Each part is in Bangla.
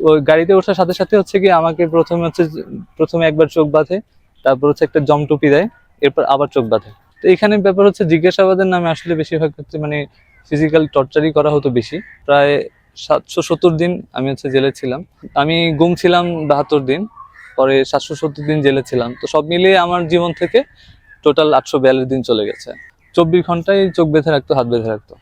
ওই গাড়িতে ওঠার সাথে সাথে হচ্ছে কি আমাকে প্রথমে একবার চোখ বাঁধে, তারপর হচ্ছে একটা জম টুপি দেয়, এরপর আবার চোখ বাঁধে। তো এখানে ব্যাপার হচ্ছে জিজ্ঞাসাবাদের নামে আসলে বেশিরভাগ ক্ষেত্রে মানে ফিজিক্যাল টর্চারই করা হতো বেশি। প্রায় 770 দিন আমি হচ্ছে জেলে ছিলাম। আমি গুম ছিলাম 72 দিন, পরে 770 দিন জেলে ছিলাম। তো সব মিলিয়ে আমার জীবন থেকে টোটাল 842 দিন চলে গেছে। 24 ঘন্টায় চোখ বেঁধে রাখতো, হাত বেঁধে রাখতো।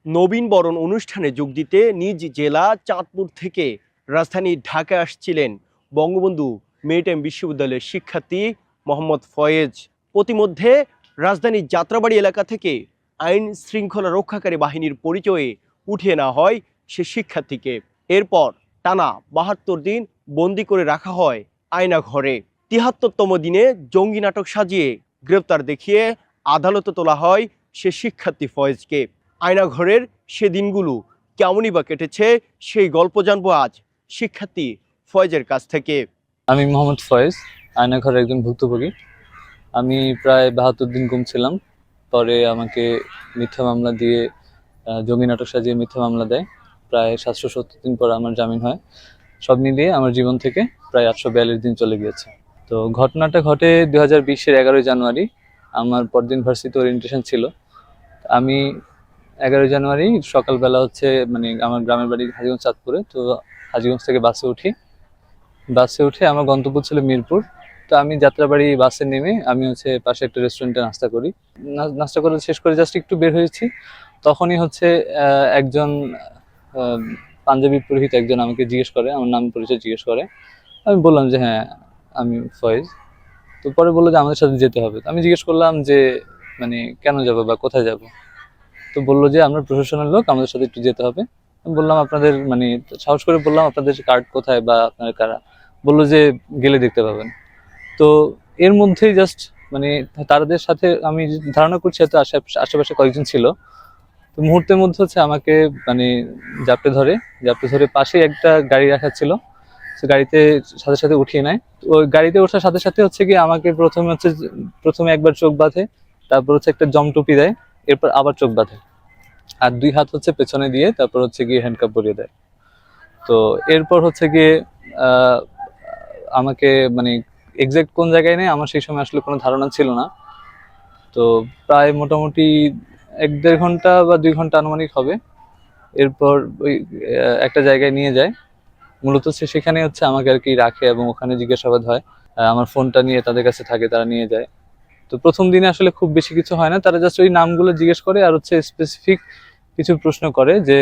নবীন বরণ অনুষ্ঠানে যোগ দিতে নিজ জেলা চাঁদপুর থেকে রাজধানী ঢাকায় আসছিলেন বঙ্গবন্ধু মেরিটাইম বিশ্ববিদ্যালয়ের শিক্ষার্থী মোহাম্মদ ফয়েজ। প্রতিমধ্যে রাজধানীর যাত্রাবাড়ি এলাকা থেকে আইন শৃঙ্খলা রক্ষাকারী বাহিনীর পরিচয়ে উঠিয়ে নেওয়া হয় সে শিক্ষার্থীকে। এরপর টানা 72 দিন বন্দি করে রাখা হয় আয়না ঘরে। 73তম দিনে জঙ্গি নাটক সাজিয়ে গ্রেপ্তার দেখিয়ে আদালতে তোলা হয় সে শিক্ষার্থী ফয়েজকে। আয়নাঘরের সে দিনগুলো কেমনই বা কেটেছে সেই গল্প জানবো আজ শিক্ষার্থী ফয়েজের কাছ থেকে। আমি মোহাম্মদ ফয়েজ, আয়নাঘরের একজন ভুক্তভোগী। আমি প্রায় 72 দিন গুম ছিলাম। পরে আমাকে মিথ্যা মামলা দিয়ে জঙ্গি নাটক সাজিয়ে মিথ্যা মামলা দেয়। প্রায় 770 দিন পর আমার জামিন হয়। সব মিলিয়ে আমার জীবন থেকে প্রায় 842 দিন চলে গিয়েছে। তো ঘটনাটা ঘটে 2020-এর 11ই জানুয়ারি। আমার পরদিন ভার্সিটি ওরিয়েন্টেশন ছিল। আমি 11 জানুয়ারি সকালবেলা হচ্ছে মানে আমার গ্রামের বাড়ি হাজীগঞ্জ চাঁদপুরে। তো হাজীগঞ্জ থেকে বাসে উঠে আমার গন্তব্য ছিল মিরপুর। তো আমি যাত্রাবাড়ি বাসে নেমে আমি হচ্ছে পাশে একটা রেস্টুরেন্টে নাস্তা করি। নাস্তা করে শেষ করে জাস্ট একটু বের হয়েছি, তখনই হচ্ছে একজন পাঞ্জাবি পরিহিত একজন আমাকে জিজ্ঞেস করে, আমার নাম পরিচয় জিজ্ঞেস করে। আমি বললাম যে হ্যাঁ আমি ফয়েজ। তো পরে বললো যে আমাদের সাথে যেতে হবে। আমি জিজ্ঞেস করলাম যে মানে কেন যাবো বা কোথায় যাব। তো বললো যে আমরা প্রফেশনাল লোক, আমাদের সাথে একটু যেতে হবে। আমি বললাম আপনাদের মানে সাহস করে বললাম আপনাদের কার্ড কোথায় বা আপনারা কারা। বললো যে গেলে দেখতে পাবেন। তো এর মধ্যেই জাস্ট মানে তাদের সাথে আমি ধারণা করছি হয়তো আশেপাশে কয়েকজন ছিল। তো মুহূর্তের মধ্যে হচ্ছে আমাকে মানে জাপটে ধরে পাশে একটা গাড়ি রাখা ছিল, সে গাড়িতে সাথে সাথে উঠিয়ে নেয়। ওই গাড়িতে ওঠার সাথে সাথে হচ্ছে কি আমাকে প্রথমে একবার চোখ বাঁধে, তারপর হচ্ছে একটা জম টুপি দেয়, এরপর আবার চোখ বাঁধে, আর 2 হাত হচ্ছে পেছনে দিয়ে তারপর হচ্ছে গিয়ে হ্যান্ডকাপ পরিয়ে দেয়। তো এরপর হচ্ছে গিয়ে আহ আমাকে মানে এক্সাক্ট কোন জায়গায় নেই আমার সেই সময় আসলে কোনো ধারণা ছিল না। তো প্রায় মোটামুটি 1-1.5 ঘন্টা বা 2 ঘন্টা আনুমানিক হবে। এরপর ওই একটা জায়গায় নিয়ে যায়। মূলত সেখানে হচ্ছে আমাকে আর কি রাখে এবং ওখানে জিজ্ঞাসাবাদ হয়। আমার ফোনটা নিয়ে তাদের কাছে থাকে, তারা নিয়ে যায়। তো প্রথম দিনে আসলে খুব বেশি কিছু হয় না, তারা জাস্ট ওই নামগুলো জিজ্ঞেস করে আর হচ্ছে স্পেসিফিক কিছু প্রশ্ন করে। যে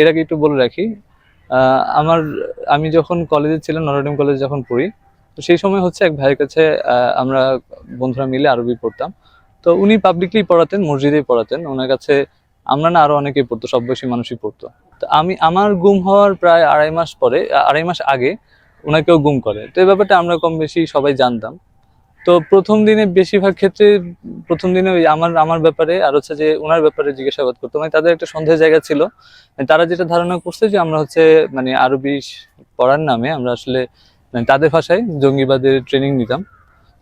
এর আগে একটু বলে রাখি, আহ, আমার আমি যখন কলেজে ছিলাম, নটরডেম কলেজে যখন পড়ি, তো সেই সময় হচ্ছে এক ভাইয়ের কাছে আমরা বন্ধুরা মিলে আরবি পড়তাম। তো উনি পাবলিকলি পড়াতেন, মসজিদেই পড়াতেন। ওনার কাছে আমরা না আরো অনেকেই পড়তো, সব বয়সী মানুষই পড়তো। তো আমার গুম হওয়ার প্রায় 2.5 মাস আগে ওনাকেও গুম করে। তো এই ব্যাপারটা আমরা কম বেশি সবাই জানতাম। তো প্রথম দিনে ওই আমার ব্যাপারে আর হচ্ছে যে ওনার ব্যাপারে জিজ্ঞাসাবাদ করতো। মানে তাদের একটা সন্দেহের জায়গা ছিল। মানে তারা যেটা ধারণা করছে যে আমরা হচ্ছে মানে আরবি পড়ার নামে আমরা আসলে মানে তাদের ভাষায় জঙ্গিবাদের ট্রেনিং নিতাম।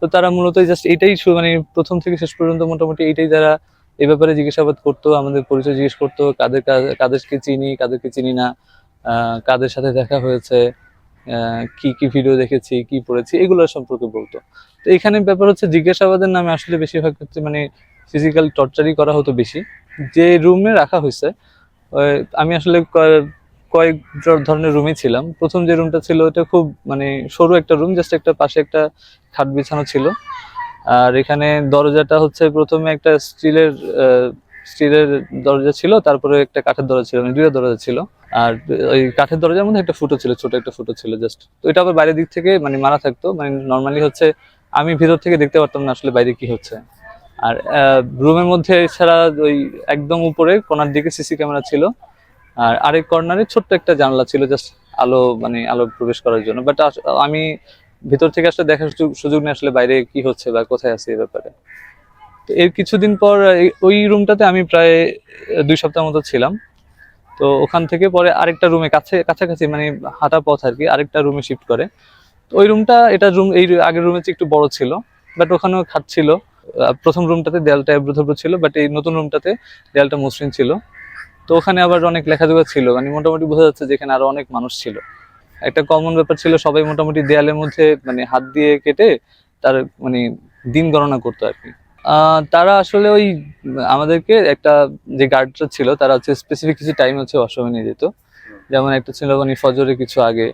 তো তারা মূলত জাস্ট এটাই মানে প্রথম থেকে শেষ পর্যন্ত মোটামুটি এইটাই তারা এই ব্যাপারে জিজ্ঞাসাবাদ করতো, আমাদের পরিচয় জিজ্ঞেস করতো, কাদেরকে চিনি কাদেরকে চিনি না, কাদের সাথে দেখা হয়েছে, কি কি ভিডিও দেখেছি, কি পড়েছি, এগুলো সম্পর্কে বলতো। তো এখানে ব্যাপার হচ্ছে জিজ্ঞাসাবাদের নামে আসলে বেশিরভাগ ক্ষেত্রে মানে ফিজিক্যাল টর্চারই করা হতো বেশি। যে রুমে রাখা হয়েছে, আমি আসলে কয়েক ধরনের রুমই ছিলাম। প্রথম যে রুমটা ছিল ওটা খুব মানে সরু একটা রুম, জাস্ট একটা পাশে একটা খাট বিছানো ছিল। আর এখানে দরজাটা হচ্ছে প্রথমে একটা স্টিলের দরজা ছিল, তারপরে একটা কাঠের দরজা ছিল, মানে 2টা দরজা ছিল। আর ওই কাঠের দরজার মধ্যে একটা ফুটো ছিল, ছোট একটা ফুটো ছিল জাস্ট। তো এটা আবার বাইরের দিক থেকে মানে মারা থাকতো, মানে নর্মালি হচ্ছে আমি ভিতর থেকে দেখতে পারতাম না আসলে বাইরে কি হচ্ছে। আর রুমের মধ্যে এছাড়া ওই একদম উপরে কোণার দিকে সিসি ক্যামেরা ছিল। আর আরেক কর্নারে ছোট্ট একটা জানলা ছিল, জাস্ট আলো প্রবেশ করার জন্য। বাট আমি ভিতর থেকে আসলে দেখার সুযোগ নেই আসলে বাইরে কি হচ্ছে বা কোথায় আছে এই ব্যাপারে। তো এর কিছুদিন পর ওই রুমটাতে আমি প্রায় 2 সপ্তাহ মতো ছিলাম। তো ওখান থেকে পরে আরেকটা রুমে কাছাকাছি মানে হাঁটা পথ আর কি, আরেকটা রুমে শিফট করে। তো ওই রুমটা এই আগের রুমের চেয়ে একটু বড় ছিল, বাট ওখানেও খাট ছিল। প্রথম রুমটাতে দেয়ালটা এবড়ো ছিল, বাট এই নতুন রুমটাতে দেয়ালটা মসৃণ ছিল। তো ওখানে আবার অনেক লেখাজোখা ছিল, মানে মোটামুটি বোঝা যাচ্ছে যে এখানে আরো অনেক মানুষ ছিল। একটা কমন ব্যাপার ছিল, সবাই মোটামুটি দেয়ালের মধ্যে মানে হাত দিয়ে কেটে তার মানে দিন গণনা করতো আর কি। তারা আসলে ওই আমাদেরকে একটা যে গার্ডরা ছিল তারা হচ্ছে স্পেসিফিক কিছু টাইম হচ্ছে ওয়াশরুমে নিয়ে যেত। যেমন একটা ছিল মানে ফজরের কিছু আগে,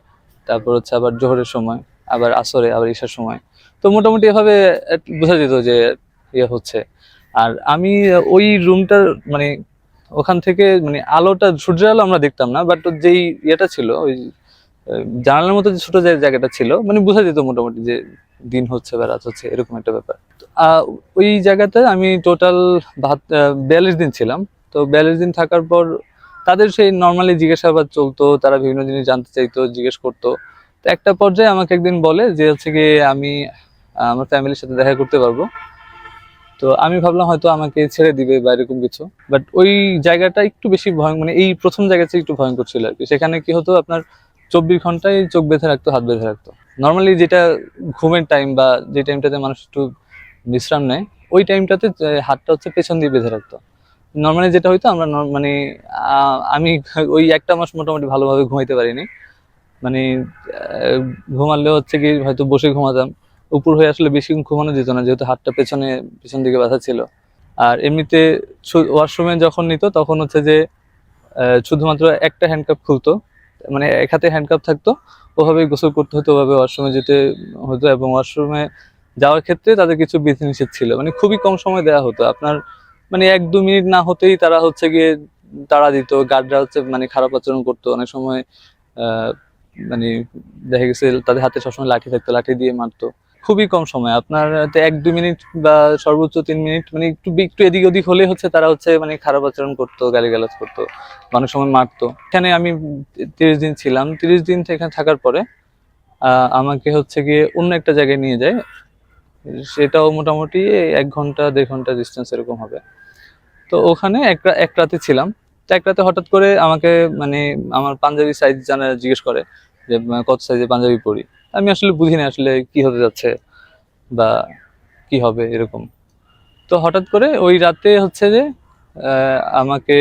তারপর হচ্ছে আবার জোহরের সময়, আবার আসরে, আবার ঈশার সময়। তো মোটামুটি এভাবে বোঝা যেত যে ইয়ে হচ্ছে। আর আমি ওই রুমটার মানে ওখান থেকে মানে আলোটা, সূর্যের আলো আমরা দেখতাম না, বাট যেই ইয়েটা ছিল ওই জানালার মতো যে ছোট যে জায়গাটা ছিল, মানে বোঝা যেত মোটামুটি যে দিন হচ্ছে বা রাত হচ্ছে, এরকম একটা ব্যাপার। ওই জায়গাতে আমি টোটাল 42 দিন ছিলাম। তো 42 দিন থাকার পর তাদের সেই নর্মালি জিজ্ঞাসাবাদ চলতো, তারা বিভিন্ন জিনিস জানতে চাইতো, জিজ্ঞেস করতো। তো একটা পর্যায়ে আমাকে একদিন বলে যে হচ্ছে গিয়ে আমি আমার ফ্যামিলির সাথে দেখা করতে পারবো। তো আমি ভাবলাম হয়তো আমাকে ছেড়ে দিবে বা এরকম কিছু, বাট ওই জায়গাটা একটু বেশি ভয়ঙ্কর, মানে এই প্রথম জায়গাটা একটু ভয়ঙ্কর ছিল আর কি। সেখানে কি হতো, আপনার 24 ঘন্টায় চোখ বেঁধে রাখতো, হাত বেঁধে রাখতো। নর্মালি যেটা ঘুমের টাইম বা যে টাইমটাতে মানুষ একটু বিশ্রাম নেয়, ওই টাইমটাতে হাতটা হচ্ছে পেছন দিয়ে বেঁধে রাখতো। নর্মালি যেটা হইতো আমরা মানে আমি ওই একটা মাস মোটামুটি ভালোভাবে ঘুমাইতে পারিনি। মানে ঘুমালেও হচ্ছে কি হয়তো বসে ঘুমাতাম, উপর হয়ে আসলে বেশি ঘুমানো যেত না, যেহেতু হাতটা পেছন দিকে বাঁধা ছিল। আর এমনিতে ওয়াশরুমে যখন নিত তখন হচ্ছে যে শুধুমাত্র একটা হ্যান্ডকাপ খুলতো, মানে এক হাতে হ্যান্ডকাপ থাকতো, ওভাবেই গোসল করতে হতো, ওভাবে ওয়াশরুমে যেতে হতো। এবং ওয়াশরুমে যাওয়ার ক্ষেত্রে তাদের কিছু বিধিনিষেধ ছিল, মানে খুবই কম সময় দেওয়া হতো আপনার, মানে 1-2 মিনিট না হতেই তারা হচ্ছে গিয়ে তাড়া দিত। গার্ডরা হচ্ছে মানে খারাপ আচরণ করতো অনেক সময়। আহ মানে দেখা গেছে তাদের হাতে সবসময় লাঠি থাকতো, লাঠি দিয়ে মারতো। খুবই কম সময় আপনার হাতে 1-2 মিনিট বা সর্বোচ্চ 3 মিনিট, মানে একটু একটু এদিক ওদিক হলে হচ্ছে তারা হচ্ছে মানে খারাপ আচরণ করতো, গালিগালাজ করতো, অনেক সময় মারতো। এখানে আমি 30 দিন ছিলাম। 30 দিন এখানে থাকার পরে আমাকে হচ্ছে গিয়ে অন্য একটা জায়গায় নিয়ে যায়। সেটাও মোটামুটি 1 ঘন্টা 1.5 ঘন্টা ডিস্টেন্স এরকম হবে। তো ওখানে এক রাতে ছিলাম। তো এক রাতে হঠাৎ করে আমাকে মানে আমার পাঞ্জাবি সাইজ জিজ্ঞেস করে যে কত সাইজের পাঞ্জাবি পরি। আমি আসলে বুঝি না আসলে কি হতে যাচ্ছে বা কি হবে এরকম। তো হঠাৎ করে ওই রাতে হচ্ছে যে আমাকে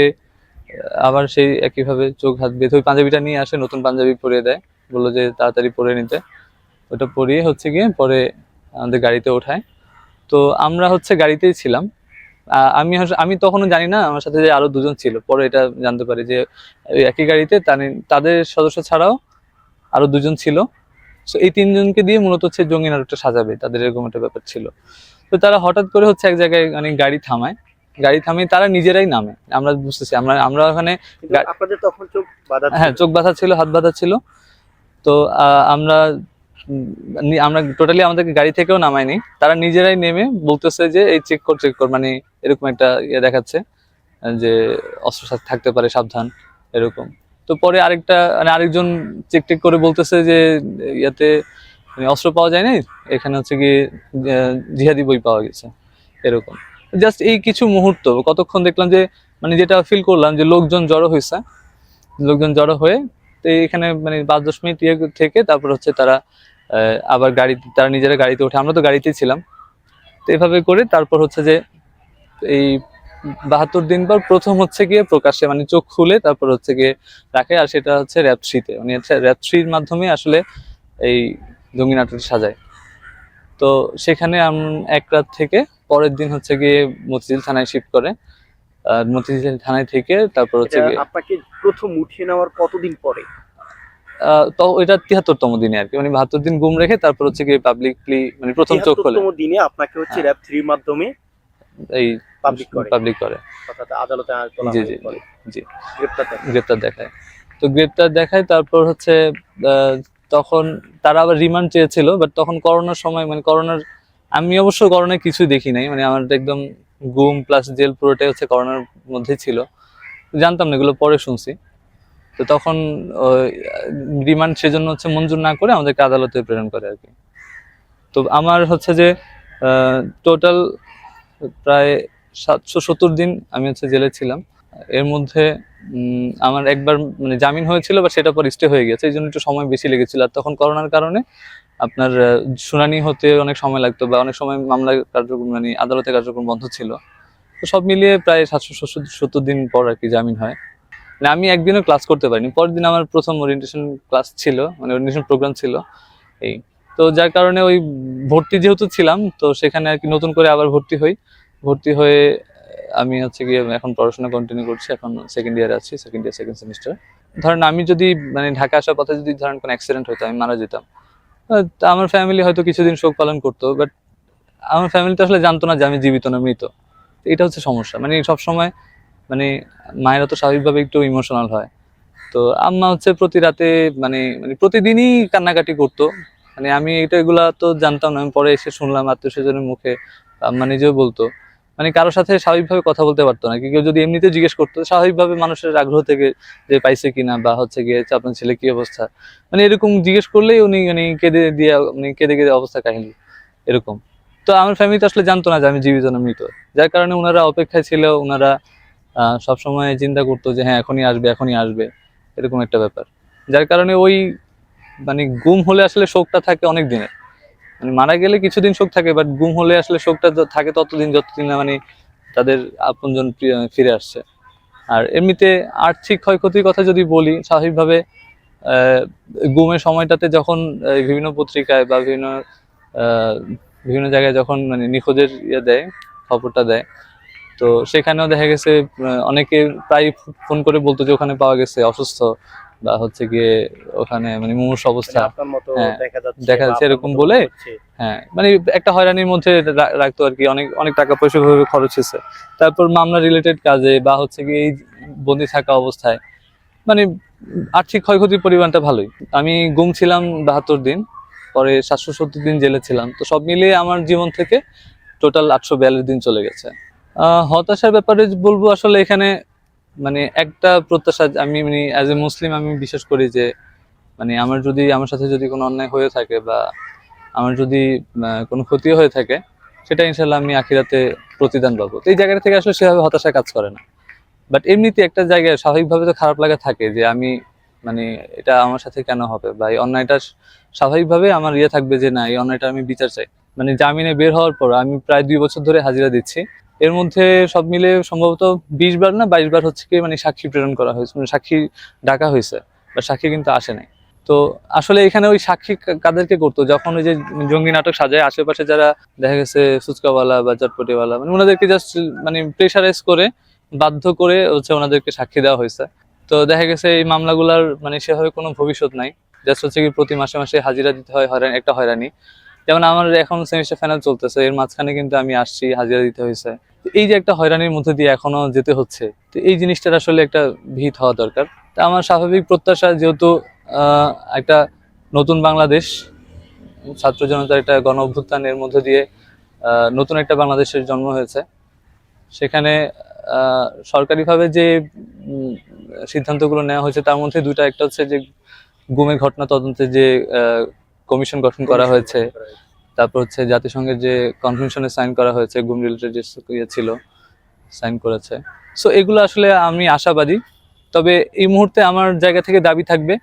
আবার সেই একইভাবে চোখ হাত বেঁধে ওই পাঞ্জাবিটা নিয়ে আসে, নতুন পাঞ্জাবি পরিয়ে দেয়, বললো যে তাড়াতাড়ি পরে নিতে। ওটা পরিয়ে হচ্ছে গিয়ে পরে আমাদের গাড়িতে ওঠায়। তো আমরা হচ্ছে গাড়িতেই ছিলাম। আমি তখনও জানি না আমার সাথে যে আরো দুজন ছিল, পরে এটা জানতে পারি যে ওই একই গাড়িতে তাদের সদস্য ছাড়াও আরো দুজন ছিল। তো এই তিনজনকে দিয়ে মূলত হচ্ছে জঙ্গি নাটকটা সাজাবে, তাদের এরকম একটা ব্যাপার ছিল। তো তারা হঠাৎ করে হচ্ছে এক জায়গায় মানে গাড়ি থামিয়ে তারা নিজেরাই নামে। আমরা বুঝতেছি, আমরা আমরা ওখানে আপনাদের তখন চোখ বাঁধা হ্যাঁ চোখ বাঁধা ছিল, হাত বাঁধা ছিল। তো আমরা আমরা টোটালি আমাদেরকে গাড়ি থেকেও নামায়নি, তারা নিজেরাই নেমে বলতেছে যে এই চেক কর, মানে এরকম একটা ইয়ে দেখাচ্ছে যে অস্ত্র সাথে থাকতে পারে, সাবধান, এরকম। তো পরে মানে আরেকজন চেক টেক করে বলতেছে যে ইয়াতে মানে অস্ত্র পাওয়া যায় নাই, এখানে হচ্ছে কি জিহাদি বই পাওয়া গেছে, এরকম। জাস্ট এই কিছু মুহূর্ত কতক্ষণ দেখলাম যে মানে যেটা ফিল করলাম যে লোকজন জড়ো হয়েছে, লোকজন জড়ো হয়ে তো এখানে মানে 5-10 মিনিট ইয়ে থেকে তারপর হচ্ছে তারা আবার তারা নিজেরা গাড়িতে ওঠে, আমরা তো গাড়িতেই ছিলাম। তো এভাবে করে তারপর হচ্ছে যে এই 72 দিন পর প্রথম হচ্ছে গিয়ে প্রকাশ্যে মানে চোখ খুলে তারপর হচ্ছে গিয়ে রাখে। আর সেটা হচ্ছে র্যাপ 3-তে, মানে র্যাপ 3-র মাধ্যমে আসলে এই জঙ্গি নাটকটি সাজায়। তো সেখানে এক রাত থেকে পরের দিন হচ্ছে গিয়ে মতিঝিল থানায় শিফট করে। আর মতিঝিল থানায় থেকে তারপর হচ্ছে গিয়ে আপনাকে প্রথম উঠিয়ে নেওয়ার কতদিন পরে? তো এটা 73তম দিনে আর কি, মানে 72 দিন গুম রেখে তারপর হচ্ছে গিয়ে পাবলিকলি মানে প্রথম চোখ খোলে। 73তম দিনে আপনাকে হচ্ছে হ্যাঁ। র্যাব 3 এর মাধ্যমে এই পাবলিক করে অর্থাৎ আদালতে তোলা জি হয় জি পরে জি গ্রেপ্তার দেখায়। গ্রেপ্তার দেখায়। তো গ্রেপ্তার দেখায় তারপর হচ্ছে আহ, তখন তারা আবার রিমান্ড চেয়েছিল, বাট তখন করোনার সময়, মানে করোনার আমি অবশ্য করোনায় কিছুই দেখি নাই, মানে আমার একদম গুম প্লাস জেল পুরোটাই হচ্ছে করোনার মধ্যেই ছিল, জানতাম না, এগুলো পরে শুনছি। তো তখন রিমান্ড সেজন্য হচ্ছে মঞ্জুর না করে আমাদেরকে আদালতে প্রেরণ করে আর কি। তো আমার হচ্ছে যে টোটাল প্রায় 770 দিন আমি হচ্ছে জেলে ছিলাম। এর মধ্যে আমার একবার মানে জামিন হয়েছিল, বা সেটা পর স্টে হয়ে গেছে, এই জন্য একটু সময় বেশি লেগেছিল। আর তখন করোনার কারণে আপনার শুনানি হতে অনেক সময় লাগতো, বা অনেক সময় মামলা কার্যক্রম মানে আদালতে কার্যক্রম বন্ধ ছিল। তো সব মিলিয়ে প্রায় 770 দিন পর আর কি জামিন হয়। মানে আমি একদিনও ক্লাস করতে পারিনি। পরের দিন আমার প্রথম ওরিয়েন্টেশন ক্লাস ছিল, মানে ওরিয়েন্টেশন প্রোগ্রাম ছিল এই। তো যার কারণে ওই ভর্তি যেহেতু ছিলাম, তো সেখানে আর কি নতুন করে আবার ভর্তি হই। ভর্তি হয়ে আমি হচ্ছে গিয়ে এখন পড়াশোনা কন্টিনিউ করছি, এখন সেকেন্ড ইয়ারে আছি, সেকেন্ড ইয়ার সেকেন্ড সেমিস্টার। ধরেন আমি যদি মানে ঢাকা আসার পথে যদি ধরেন কোনো অ্যাক্সিডেন্ট হতো, আমি মারা যেতাম, তা আমার ফ্যামিলি হয়তো কিছুদিন শোক পালন করতো, বাট আমার ফ্যামিলি তো আসলে জানতো না যে আমি জীবিত না মৃত। তো এটা হচ্ছে সমস্যা, মানে সবসময় মানে মায়েরা তো স্বাভাবিকভাবে একটু ইমোশনাল হয়। তো আম্মা হচ্ছে প্রতি রাতে মানে মানে প্রতিদিনই কান্নাকাটি করতো। মানে আমি এগুলা তো জানতাম না, আমি পরে এসে শুনলাম আত্মীয় স্বজনের মুখে, আম্মা নিজেও বলতো। মানে কারোর সাথে স্বাভাবিকভাবে কথা বলতে পারতো না, কেউ যদি এমনিতে জিজ্ঞেস করতো স্বাভাবিকভাবে মানুষের আগ্রহ থেকে যে পাইছে কিনা বা হচ্ছে গিয়ে আপনার ছেলে কি অবস্থা, মানে এরকম জিজ্ঞেস করলেই উনি মানে কেঁদে দিয়ে মানে কেঁদে কেঁদে অবস্থা কাহিনী এরকম। তো আমার ফ্যামিলি তো আসলে জানতো না যে আমি জীবিত না মৃত, যার কারণে ওনারা অপেক্ষায় ছিল। ওনারা সবসময় চিন্তা করতো যে হ্যাঁ এখনই আসবে এখনই আসবে, এরকম একটা ব্যাপার। যার কারণে ওই মানে গুম হলে আসলে শোকটা থাকে অনেক দিনের। মানে মারা গেলে কিছুদিন শোক থাকে, বাট গুম হলে আসলে শোকটা থাকে ততদিন যতদিন না মানে তাদের আপনজন ফিরে আসছে। আর এমনিতে আর্থিক ক্ষয়ক্ষতির কথা যদি বলি, স্বাভাবিকভাবে আহ, গুমের সময়টাতে যখন বিভিন্ন পত্রিকায় বা আহ, বিভিন্ন জায়গায় যখন মানে নিখোঁজের ইয়ে দেয়, খবরটা দেয়, তো সেখানেও দেখা গেছে অনেকে প্রায় ফোন করে বলতো যে ওখানে পাওয়া গেছে অসুস্থ বা হচ্ছে গিয়ে ওখানে মানে মুমূর্ষ অবস্থা। মানে আপনার মতো হ্যাঁ, দেখা যাচ্ছে দেখা বা যাচ্ছে আপনার এরকম মতো বলে। মনে হচ্ছে। হ্যাঁ, মানে একটা হয়রানির মধ্যে রাখতো আর কি, অনেক অনেক টাকা পয়সা ভাবে খরচ হয়েছে। তারপর মামলা রিলেটেড কাজে বা হচ্ছে কি এই বন্দি থাকা অবস্থায় মানে আর্থিক ক্ষয়ক্ষতির পরিমাণটা ভালোই। আমি গুম ছিলাম 72 দিন, পরে 770 দিন জেলে ছিলাম। তো সব মিলিয়ে আমার জীবন থেকে টোটাল 842 দিন চলে গেছে। হতাশার ব্যাপারে বলবো আসলে এখানে মানে একটা প্রত্যাশা, আমি মানে অ্যাজ এ মুসলিম আমি বিশ্বাস করি যে মানে আমার সাথে যদি কোনো অন্যায় হয়ে থাকে বা আমার যদি কোনো ক্ষতি হয়ে থাকে, সেটা ইনশাল্লাহ আমি আখিরাতে প্রতিদান পাবো। তো এই জায়গাটা থেকে আসলে সেভাবে হতাশা কাজ করে না। বাট এমনিতে একটা জায়গায় স্বাভাবিকভাবে তো খারাপ লাগা থাকে যে আমি মানে এটা আমার সাথে কেন হবে, বা এই অন্যায়টা স্বাভাবিকভাবে আমার ইয়ে থাকবে যে না এই অন্যায়টা আমি বিচার চাই। মানে জামিনে বের হওয়ার পর আমি প্রায় 2 বছর ধরে হাজিরা দিচ্ছি। এর মধ্যে সব মিলে সম্ভবত 20 বার না 22 বার হচ্ছে কি মানে সাক্ষী প্রেরণ করা হয়েছে, মানে সাক্ষী ডাকা হয়েছে, বা সাক্ষী কিন্তু আসে নাই। তো আসলে এখানে ওই সাক্ষী কাদেরকে করতো, যখন ওই যে জঙ্গি নাটক সাজায় আশেপাশে যারা দেখা গেছে ফুচকাওয়ালা বা চটপটিওয়ালা, মানে ওনাদেরকে জাস্ট মানে প্রেশারাইজ করে বাধ্য করে হচ্ছে ওনাদেরকে সাক্ষী দেওয়া হয়েছে। তো দেখা গেছে এই মামলাগুলার মানে সেভাবে কোনো ভবিষ্যৎ নাই। জাস্ট হচ্ছে কি প্রতি মাসে মাসে হাজিরা দিতে হয়, একটা হয়রানি। যেমন আমার এখন সেমিস্টার ফাইনাল চলতেছে, এর মাঝখানে কিন্তু আমি আসছি, হাজিরা দিতে হয়েছে। তো এই যে একটা হয়রানির মধ্যে দিয়ে এখনো যেতে হচ্ছে, তো এই জিনিসটার আসলে একটা ভিত হওয়া দরকার। তা আমার স্বাভাবিক প্রত্যাশা, যেহেতু আহ একটা নতুন বাংলাদেশ, ছাত্র জনতার একটা গণ অভ্যুত্থানের মধ্যে দিয়ে নতুন একটা বাংলাদেশের জন্ম হয়েছে। সেখানে সরকারিভাবে যে উম, সিদ্ধান্তগুলো নেওয়া হয়েছে তার মধ্যে দুইটা, একটা হচ্ছে যে গুমের ঘটনা তদন্তে যে কমিশন গঠন করা হয়েছে, তারপর হচ্ছে জাতিসংঘের যে কনভেনশনে সাইন করা হয়েছে, গুম রিলেটেড যে ইয়ে ছিল সাইন করেছে। সো এগুলো আসলে আমি আশাবাদী। তবে এই মুহূর্তে আমার জায়গা থেকে দাবি থাকবে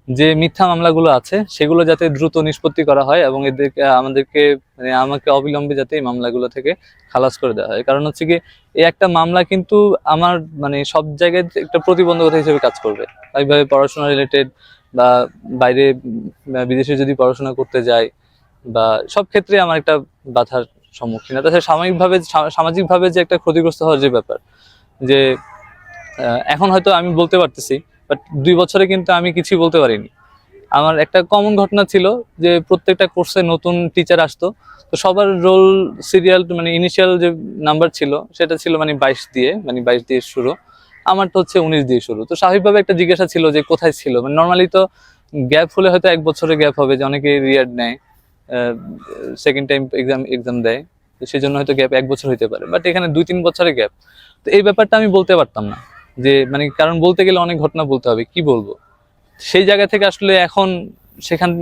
যে মিথ্যা মামলাগুলো আছে সেগুলো যাতে দ্রুত নিষ্পত্তি করা হয়, এবং এদেরকে আমাদেরকে মানে আমাকে অবিলম্বে যাতে এই মামলাগুলো থেকে খালাস করে দেওয়া হয়। কারণ হচ্ছে কি এই একটা মামলা কিন্তু আমার মানে সব জায়গায় একটা প্রতিবন্ধকতা হিসেবে কাজ করবে। এইভাবে পড়াশোনা রিলেটেড বা বাইরে বিদেশে যদি পড়াশোনা করতে যাই, বা সব ক্ষেত্রে আমার একটা বাধার সম্মুখীন। তাছাড়া সামাজিকভাবে যে একটা ক্ষতিগ্রস্ত হওয়ার যে ব্যাপার, যে এখন হয়তো আমি বলতে পারতেছি, বাট 2 বছরে কিন্তু আমি কিছুই বলতে পারিনি। আমার একটা কমন ঘটনা ছিল যে প্রত্যেকটা কোর্সে নতুন টিচার আসতো, তো সবার রোল সিরিয়াল মানে ইনিশিয়াল যে নাম্বার ছিল সেটা ছিল মানে 22 দিয়ে শুরু, আমারটা হচ্ছে 19 দিয়ে শুরু। তো স্বাভাবিকভাবে একটা জিজ্ঞাসা ছিল যে কোথায় ছিল, মানে নর্মালি তো গ্যাপ হলে হয়তো 1 বছরের গ্যাপ হবে, যে অনেকে রিয়াড নেয়, সেকেন্ড টাইম এক্সাম দেয়, তো সেই জন্য হয়তো গ্যাপ 1 বছর হইতে পারে, বাট এখানে 2-3 বছরের গ্যাপ। তো এই ব্যাপারটা আমি বলতে পারতাম না, যে মানে কারণ বলতে গেলে অনেক ঘটনা বলতে হবে, কি বলবো। সেই জায়গা থেকে আসলে এখন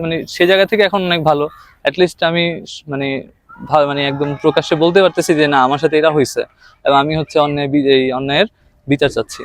মানে সেই জায়গা থেকে এখন অনেক ভালো, অ্যাটলিস্ট আমি মানে মানে একদম প্রকাশ্যে বলতে পারতেছি যে না আমার সাথে এটা হয়েছে, এবং আমি হচ্ছে এই অন্যায়ের বিচার চাচ্ছি।